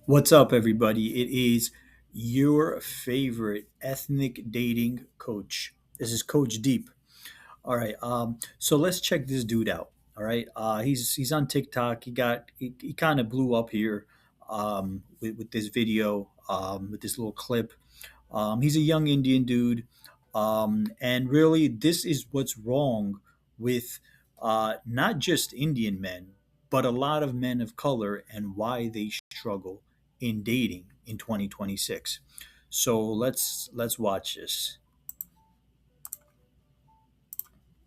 What's up, everybody? It is your favorite ethnic dating coach. This is Coach Deep. All right. So let's check this dude out. All right. He's on TikTok. He kind of blew up here with this video with this little clip. He's a young Indian dude, and really, this is what's wrong with not just Indian men, but a lot of men of color and why they struggle in dating in 2026. So let's watch this.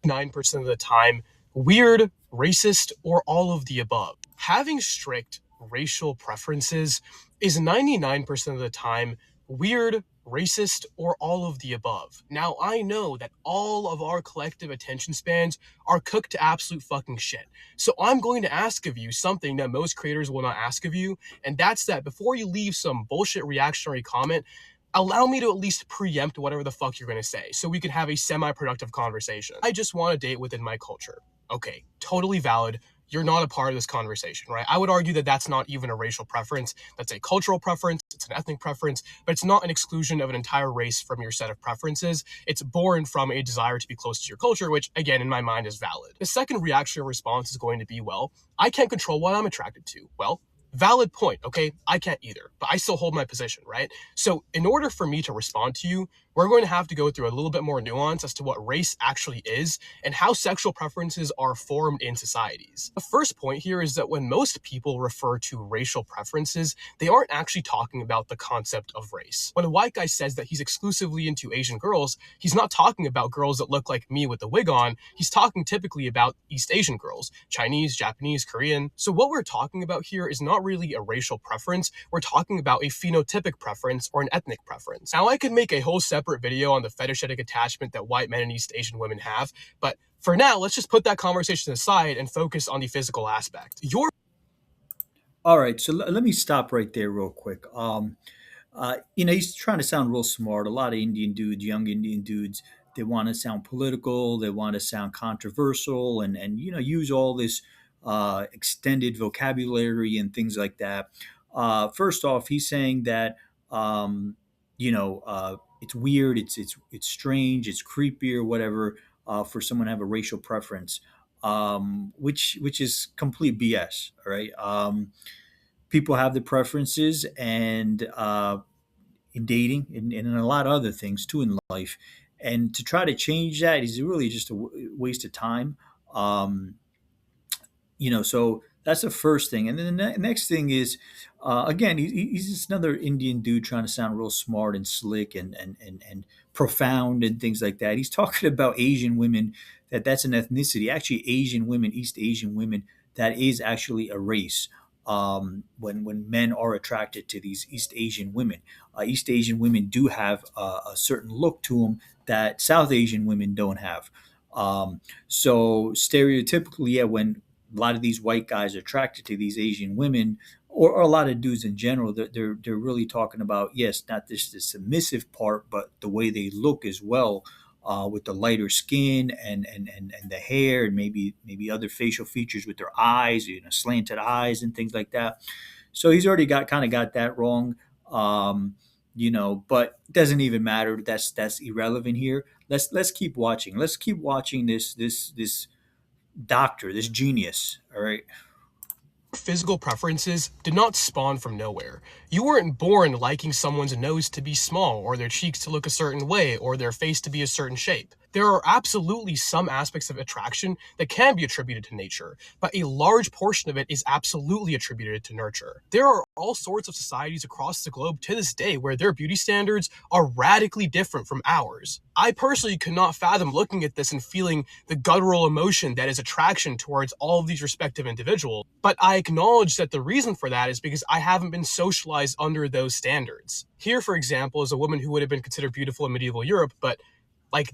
9% of the time weird, racist, or all of the above. Having strict racial preferences is 99% of the time weird, racist, or all of the above. Now, I know that all of our collective attention spans are cooked to absolute fucking shit. So I'm going to ask of you something that most creators will not ask of you, and that's that before you leave some bullshit reactionary comment, allow me to at least preempt whatever the fuck you're going to say so we can have a semi-productive conversation. I just want to date within my culture. Okay, totally valid. You're not a part of this conversation, right? I would argue that that's not even a racial preference. That's a cultural preference. It's an ethnic preference, but it's not an exclusion of an entire race from your set of preferences. It's born from a desire to be close to your culture, which again, in my mind is valid. The second reactionary response is going to be, well, I can't control what I'm attracted to. Well, valid point, okay? I can't either, but I still hold my position, right? So in order for me to respond to you, we're going to have to go through a little bit more nuance as to what race actually is and how sexual preferences are formed in societies. The first point here is that when most people refer to racial preferences, they aren't actually talking about the concept of race. When a white guy says that he's exclusively into Asian girls, he's not talking about girls that look like me with the wig on. He's talking typically about East Asian girls, Chinese, Japanese, Korean. So what we're talking about here is not really a racial preference. We're talking about a phenotypic preference or an ethnic preference. Now, I could make a whole separate video on the fetishetic attachment that white men and East Asian women have, but for now, let's just put that conversation aside and focus on the physical aspect. All right. So let me stop right there real quick. He's trying to sound real smart. A lot of Indian dudes, young Indian dudes, they want to sound political. They want to sound controversial, and use all this extended vocabulary and things like that. First off, he's saying that it's weird, it's strange, it's creepy or whatever for someone to have a racial preference, which is complete BS. All right. People have their preferences, and in dating and in a lot of other things too in life. And to try to change that is really just a waste of time. Um, so that's the first thing. And then the next thing is, again, he's just another Indian dude trying to sound real smart and slick and profound and things like that. He's talking about Asian women, that's an ethnicity. Actually, Asian women, East Asian women, that is actually a race. When men are attracted to these East Asian women do have a certain look to them that South Asian women don't have. So stereotypically, yeah, when a lot of these white guys are attracted to these Asian women, or a lot of dudes in general, they're really talking about, yes, not just the submissive part, but the way they look as well, with the lighter skin and the hair, and maybe other facial features with their eyes, slanted eyes and things like that. So he's already got that wrong. But it doesn't even matter. That's irrelevant here. Let's keep watching. Let's keep watching this doctor, this genius. All right. Physical preferences did not spawn from nowhere. You weren't born liking someone's nose to be small, or their cheeks to look a certain way, or their face to be a certain shape. There are absolutely some aspects of attraction that can be attributed to nature, but a large portion of it is absolutely attributed to nurture. There are all sorts of societies across the globe to this day where their beauty standards are radically different from ours. I personally could not fathom looking at this and feeling the guttural emotion that is attraction towards all of these respective individuals, but I acknowledge that the reason for that is because I haven't been socialized under those standards. Here, for example, is a woman who would have been considered beautiful in medieval Europe, but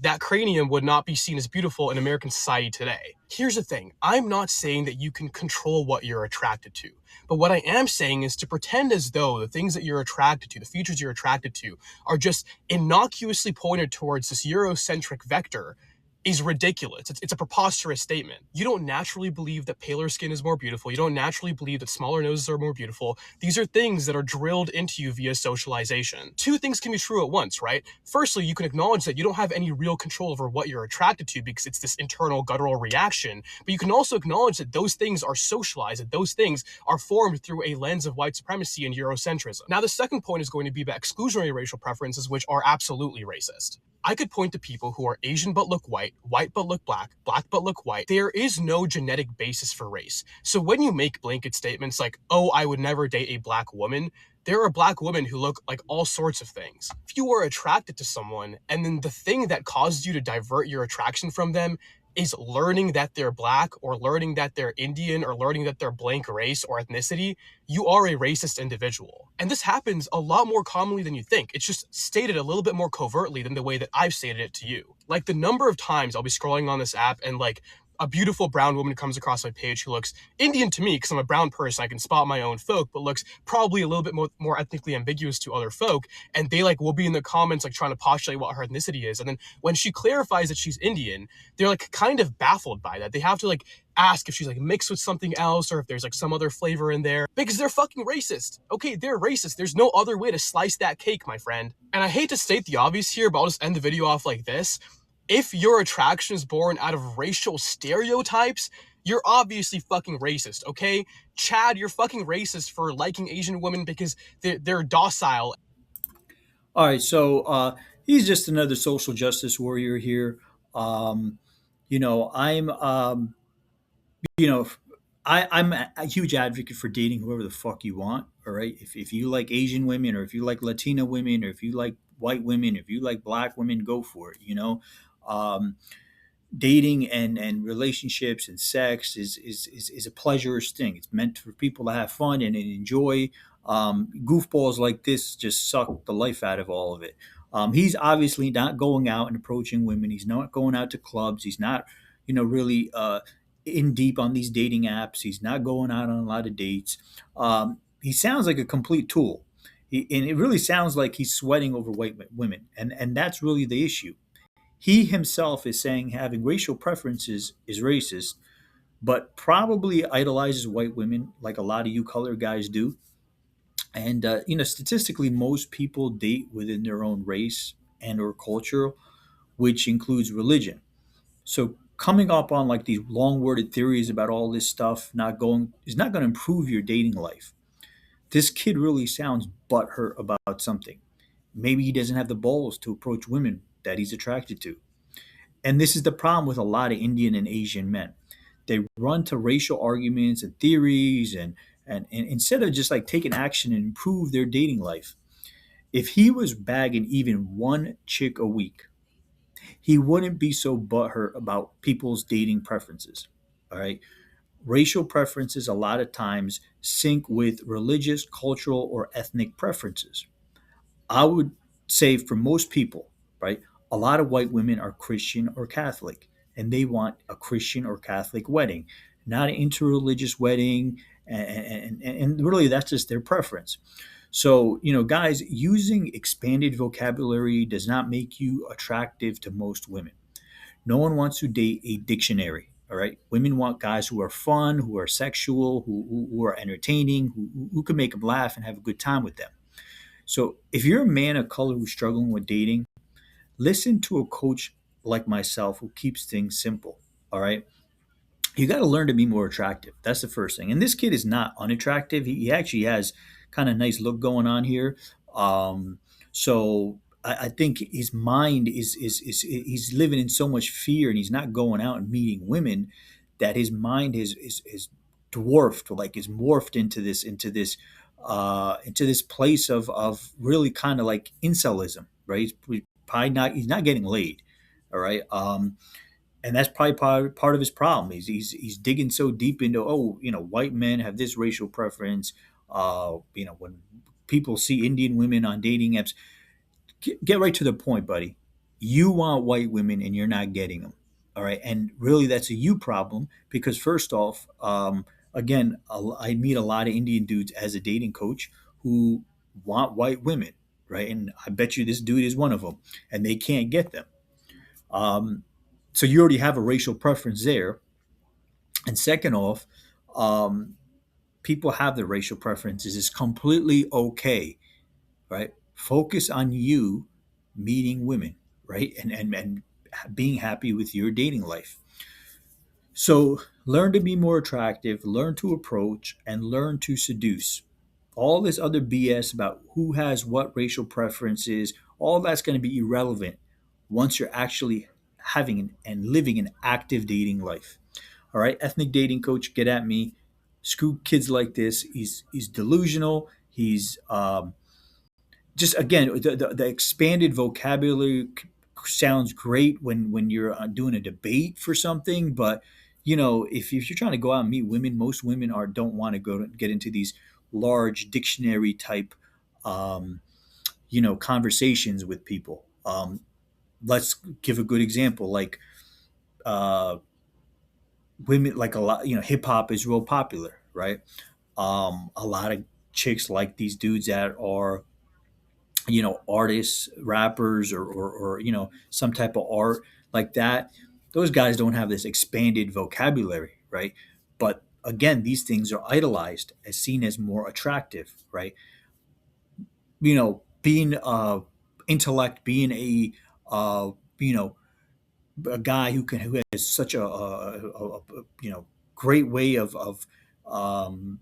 that cranium would not be seen as beautiful in American society today. Here's the thing. I'm not saying that you can control what you're attracted to. But what I am saying is to pretend as though the things that you're attracted to, the features you're attracted to, are just innocuously pointed towards this Eurocentric vector is ridiculous. It's a preposterous statement. You don't naturally believe that paler skin is more beautiful. You don't naturally believe that smaller noses are more beautiful. These are things that are drilled into you via socialization. Two things can be true at once, right? Firstly, you can acknowledge that you don't have any real control over what you're attracted to because it's this internal guttural reaction. But you can also acknowledge that those things are socialized, that those things are formed through a lens of white supremacy and Eurocentrism. Now, the second point is going to be about exclusionary racial preferences, which are absolutely racist. I could point to people who are Asian but look white, white but look black, black but look white. There is no genetic basis for race. So when you make blanket statements like, oh, I would never date a black woman, there are black women who look like all sorts of things. If you are attracted to someone and then the thing that causes you to divert your attraction from them is learning that they're black or learning that they're Indian or learning that they're blank race or ethnicity, you are a racist individual. And this happens a lot more commonly than you think. It's just stated a little bit more covertly than the way that I've stated it to you. Like the number of times I'll be scrolling on this app and like a beautiful brown woman comes across my page who looks Indian to me because I'm a brown person, I can spot my own folk, but looks probably a little bit more ethnically ambiguous to other folk. And they like will be in the comments like trying to postulate what her ethnicity is. And then when she clarifies that she's Indian, they're like kind of baffled by that. They have to like ask if she's like mixed with something else or if there's like some other flavor in there because they're fucking racist. Okay, they're racist. There's no other way to slice that cake, my friend. And I hate to state the obvious here, but I'll just end the video off like this. If your attraction is born out of racial stereotypes, you're obviously fucking racist, okay? Chad, you're fucking racist for liking Asian women because they're docile. All right, so he's just another social justice warrior here. Um, I'm you know, I'm a huge advocate for dating whoever the fuck you want. All right. If you like Asian women, or if you like Latina women, or if you like white women, if you like black women, go for it. Um, Dating and relationships and sex is a pleasurous thing. It's meant for people to have fun and enjoy. Goofballs like this just suck the life out of all of it. He's obviously not going out and approaching women. He's not going out to clubs. He's not, really in deep on these dating apps. He's not going out on a lot of dates. He sounds like a complete tool. And it really sounds like he's sweating over white women. And that's really the issue. He himself is saying having racial preferences is racist, but probably idolizes white women like a lot of you color guys do. And statistically, most people date within their own race and or culture, which includes religion. So coming up on like these long-worded theories about all this stuff not going is not going to improve your dating life. This kid really sounds butthurt about something. Maybe he doesn't have the balls to approach women that he's attracted to. And this is the problem with a lot of Indian and Asian men. They run to racial arguments and theories, and instead of just like taking action and improve their dating life. If he was bagging even one chick a week, he wouldn't be so butthurt about people's dating preferences. All right. Racial preferences a lot of times sync with religious, cultural, or ethnic preferences. I would say for most people, right, a lot of white women are Christian or Catholic, and they want a Christian or Catholic wedding, not an interreligious wedding, and really that's just their preference. So, guys, using expanded vocabulary does not make you attractive to most women. No one wants to date a dictionary. All right. Women want guys who are fun, who are sexual, who are entertaining, who can make them laugh and have a good time with them. So if you're a man of color who's struggling with dating, listen to a coach like myself who keeps things simple. All right. You got to learn to be more attractive. That's the first thing. And this kid is not unattractive. He actually has kind of nice look going on here. So I think his mind is he's living in so much fear, and he's not going out and meeting women, that his mind is dwarfed, like is morphed into this place of really kind of like incelism, right? He's not getting laid, all right. And that's probably part of his problem. He's digging so deep into, white men have this racial preference. When people see Indian women on dating apps, get right to the point, buddy. You want white women and you're not getting them. All right. And really, that's a you problem because, first off, again, I meet a lot of Indian dudes as a dating coach who want white women. Right. And I bet you this dude is one of them, and they can't get them. So you already have a racial preference there. And second off, um, people have their racial preferences. It's completely okay, right? Focus on you meeting women, right? And being happy with your dating life. So learn to be more attractive, learn to approach, and learn to seduce. All this other BS about who has what racial preferences, all that's going to be irrelevant once you're actually having and living an active dating life. All right, ethnic dating coach, get at me. Screw kids like this. He's delusional. He's just again the expanded vocabulary sounds great when you're doing a debate for something, but if you're trying to go out and meet women, most women are don't want to go to get into these large dictionary type um, conversations with people. Let's give a good example, like uh, women, like a lot, hip hop is real popular, right? A lot of chicks like these dudes that are artists, rappers, or some type of art like that. Those guys don't have this expanded vocabulary, right? But again, these things are idolized as seen as more attractive, right? Being intellect, being uh, you know a guy who has such a great way of um,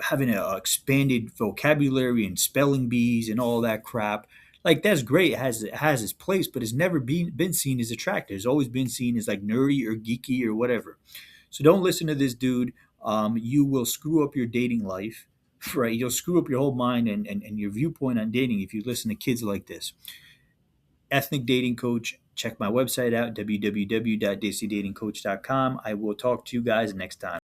having a expanded vocabulary and spelling bees and all that crap. Like that's great. It has its place, but it's never been seen as attractive. It's always been seen as like nerdy or geeky or whatever. So don't listen to this dude. You will screw up your dating life, right? You'll screw up your whole mind and your viewpoint on dating if you listen to kids like this. Ethnic dating coach. Check my website out, www.daisydatingcoach.com. I will talk to you guys next time.